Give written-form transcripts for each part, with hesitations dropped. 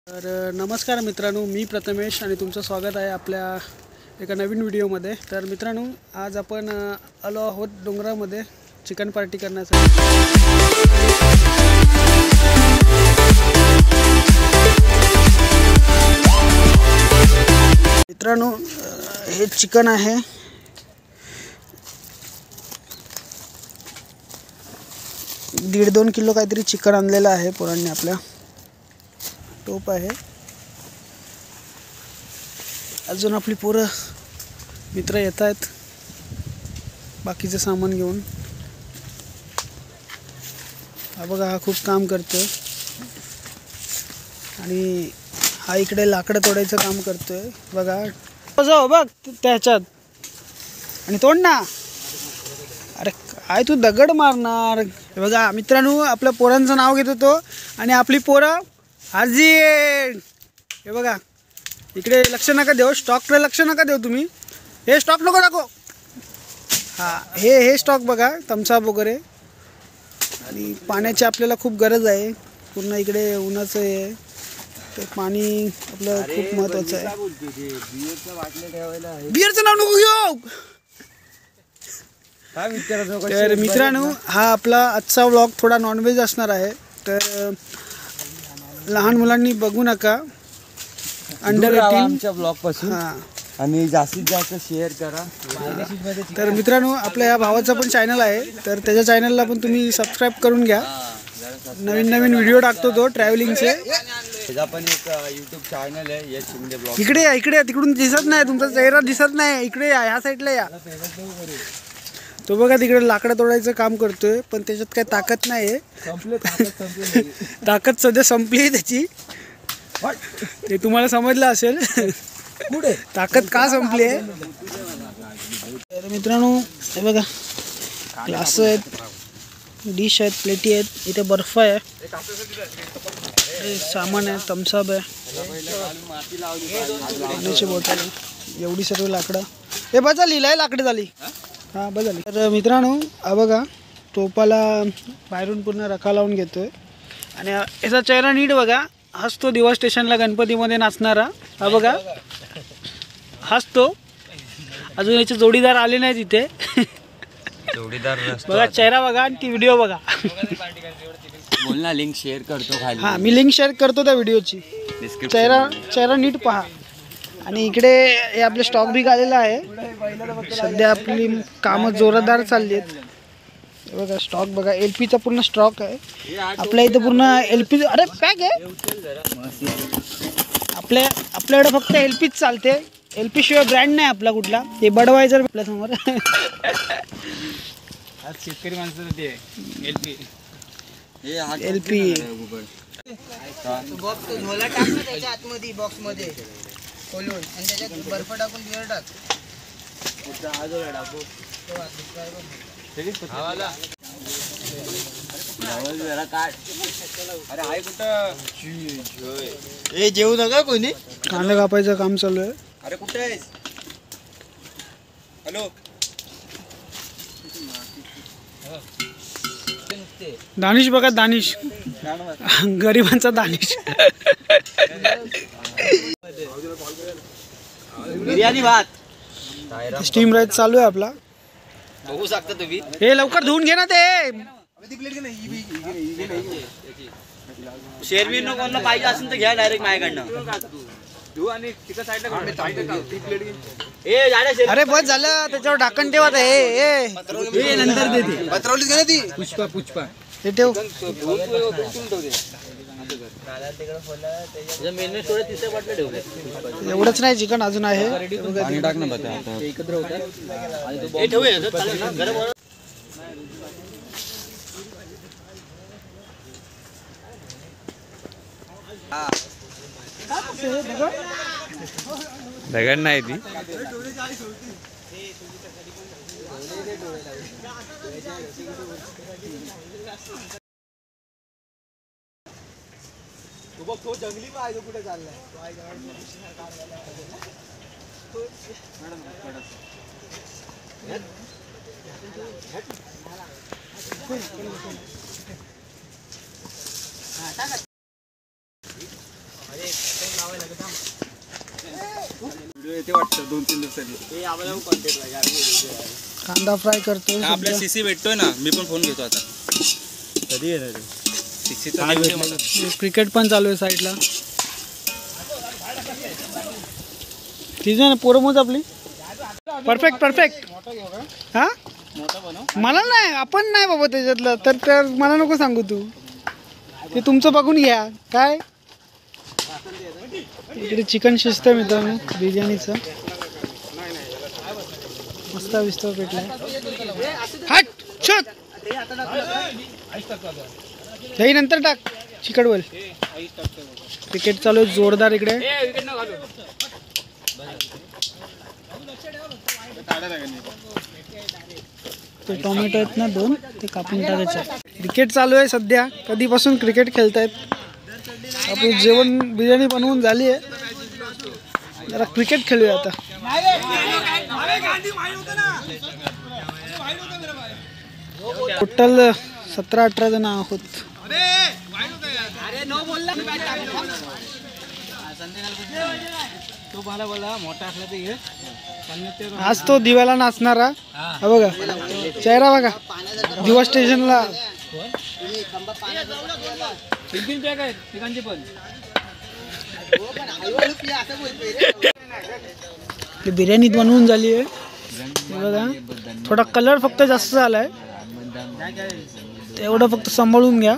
तर नमस्कार मित्रांनो, मी प्रथमेश आणि तुमचं स्वागत आहे आपल्या एका नवीन व्हिडिओमध्ये। तर मित्रांनो, आज आपण आलो आहोत डोंगरामध्ये चिकन पार्टी करण्यासाठी। मित्रांनो, हे चिकन आहे, दीड 2 किलो काहीतरी चिकन आणलेलं आहे पोरांनी आपल्या। टोप आहे, अजून आपली पोरं मित्र येत आहेत बाकीचं सामान घेऊन। हा बघा, हा खूप काम करतोय आणि हा इकडे लाकडं तोडायचं काम करतोय। बघा जाऊ बघ त्याच्यात आणि तोड ना। अरे काय तू दगड मारणार। हे बघा मित्रांनो, आपल्या पोरांचं नाव घेतो तो आणि आपली पोरं आजी। हे बघा, इकडे लक्ष नका देऊ, स्टॉककडे लक्ष नका देऊ तुम्ही। हे स्टॉक नको दाखव। हां, हे स्टॉक बघा, थम्सअप वगैरे। आणि पाण्याची आपल्याला खूप गरज आहे, पूर्ण इकडे उन्हाचं आहे, तर पाणी आपलं खूप महत्त्वाचं आहे। बिअरचं नाव नको घेऊ। तर मित्रांनो, हा आपला आजचा व्लॉग थोडा नॉनव्हेज असणार आहे, तर लहान मुलांनी बघू नका। अंडर 18 आमच्या ब्लॉग पासून आणि जास्तीत जास्त शेअर करा। तर मित्रांनो, आपल्या या भावाचा पण चॅनल आहे, तर त्याच्या चॅनलला पण तुम्ही सबस्क्राईब करून घ्या। नवीन नवीन व्हिडिओ टाकतो तो ट्रॅव्हलिंगचे। त्याचा पण एक यूट्यूब चॅनल आहे, यश शिंदे ब्लॉग। इकडे या, इकडे या, तिकडून दिसत नाही, तुमचा चेहरा दिसत नाही। इकडे या, ह्या साईडला या। तो बघा तिकडे लाकडं तोडायचं काम करतोय, पण त्याच्यात काही ताकद नाही आहे। ताकद सध्या संपली आहे त्याची, ते तुम्हाला समजलं असेल ताकद का संपली आहे। तर मित्रांनो, हे बघा, ग्लास आहेत, डिश आहेत, प्लेटी आहेत, इथे बर्फ आहे, सामान आहे, थम्सअप आहे, पाण्याची बॉटल आहे, एवढी सर्व लाकडं। हे बस झाली, लय लाकडं झाली। हां बस झाली। तर मित्रांनो, हा बघा, टोपाला बाहेरून पूर्ण रखा लावून घेतोय आणि याचा चेहरा नीट बघा, हसतो दिवा स्टेशनला गणपतीमध्ये नाचणारा। हा बघा, हसतो। अजून याचे जोडीदार आले नाही तिथे। जोडीदार बघा चेहरा बघा आणि ती व्हिडिओ बघा। बोल ना, लिंक शेअर करतो खाली। हां, मी लिंक शेअर करतो त्या व्हिडिओची। चेहरा नीट पहा। आणि इकडे हे आपले स्टॉक बी आलेला आहे, सध्या आपली कामं जोरदार चालली आहेत। बघा स्टॉक बघा, LPचा पूर्ण स्टॉक आहे आपल्या इथे, पूर्ण LP। अरे पॅक आहे आपल्याकडे, फक्त LPच चालते। LP शिवाय ब्रँड नाही आपला कुठला। ते बडवायझर आपल्या समोर। शेतकरी माणसं ते LP झोला टाक ना त्याच्या आतमध्ये, बॉक्स मध्ये खोलून, आणि त्याच्यात बर्फ टाकून बिअर टाक। अरे जेवू नका कोणी। कांदा कापायचं काम चालू आहे। अरे कुठे आहेस? हॅलो, दानिश बघा, दानिश, गरिबांचा दानिश। बिर्याणी भात स्टीम राईस चालू आहे आपला। बघू शकता तुम्ही। हे लवकर धुवून घे ना ते। शेरवीर कोणाला पाहिजे असेल तर घ्या डायरेक्ट माझ्याकडनं। अरे बस झालं, त्याच्यावर ढाकण ठेवा। हे नंतर देते पत्रावलीच घ्या ती। पुष्पा हे ठेव। एवढंच नाही, चिकन अजून आहे। पाणी टाक ना बता एकत्र होतं। दगड नाही ती। तो जंगली पाहिजे कुठे चाललाय। व्हिडिओ येते वाटतं 2-3 दिवसांनी. कांदा फ्राय करतोय आपल्या सध्या. सीसी भेटतोय ना, मी पण फोन घेतो आता. कधी येणार रे? सीसीचा क्रिकेट पण चालू आहे साईडला. तिथे ना पोरं मोज आपली. Perfect perfect. हा मला नाही, आपण नाही बाबा त्याच्यातलं. तर मला नको सांगू तू. ते तुमचं बघून घ्या. काय इकडे चिकन शिजतं मित्रांनो बिर्याणीचं. मस्त विस्तव पेटलाय. हट छट दही नंतर टाक. चिकटवल. क्रिकेट चालू आहे जोरदार इकडे. ते टोमॅटो आहेत ना 2 ते कापून टाकायचे. क्रिकेट चालू आहे सध्या. कधीपासून क्रिकेट खेळतायत. आपली जेवण बिर्याणी बनवून झाली आहे. जरा क्रिकेट खेळूया आता. टोटल 17-18 जण आहोत. आज तो दिव्याला नाचणारा. हा बघा चेहरा बघा. दिवा स्टेशनला बिर्याणी बनवून झाली आहे बघा. थोडा कलर फक्त जास्त झालाय. तेवढं फक्त सांभाळून घ्या.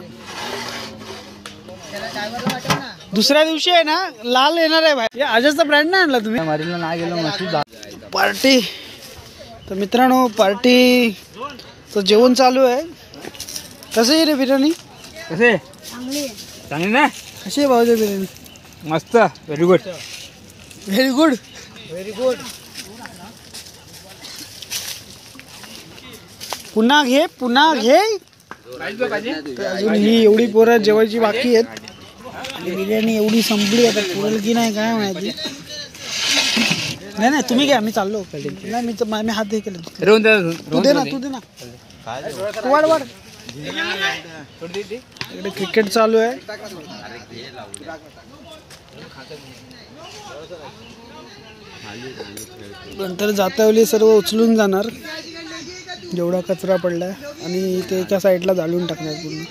दुसऱ्या दिवशी आहे ना लाल येणार आहे भाई. आजचा ब्रँड नाही आणला तुम्ही. पार्टी तर मित्रांनो पार्टीचं जेवण चालू आहे. कसं आहे रे बिर्याणी? कसे चांगली ना? कशी आहे भाऊजी बिर्याणी? मस्त. Very good. Very good very good. पुन्हा घे पुन्हा घे. अजून ही एवढी पोरं जेवायची बाकी आहेत. आणि बिर्याणी एवढी संपली आता पुरेल की नाही काय माहिती. नाही नाही तुम्ही घ्या मी चाललो. नाही मी हात दे केलं. तू दे ना तू दे ना. वाढ वाढ. इकडे क्रिकेट चालू आहे. नंतर जातावेळी सर्व उचलून जाणार जेवढा कचरा पडलाय आणि ते एका साईडला जाळून टाकणार पूर्ण.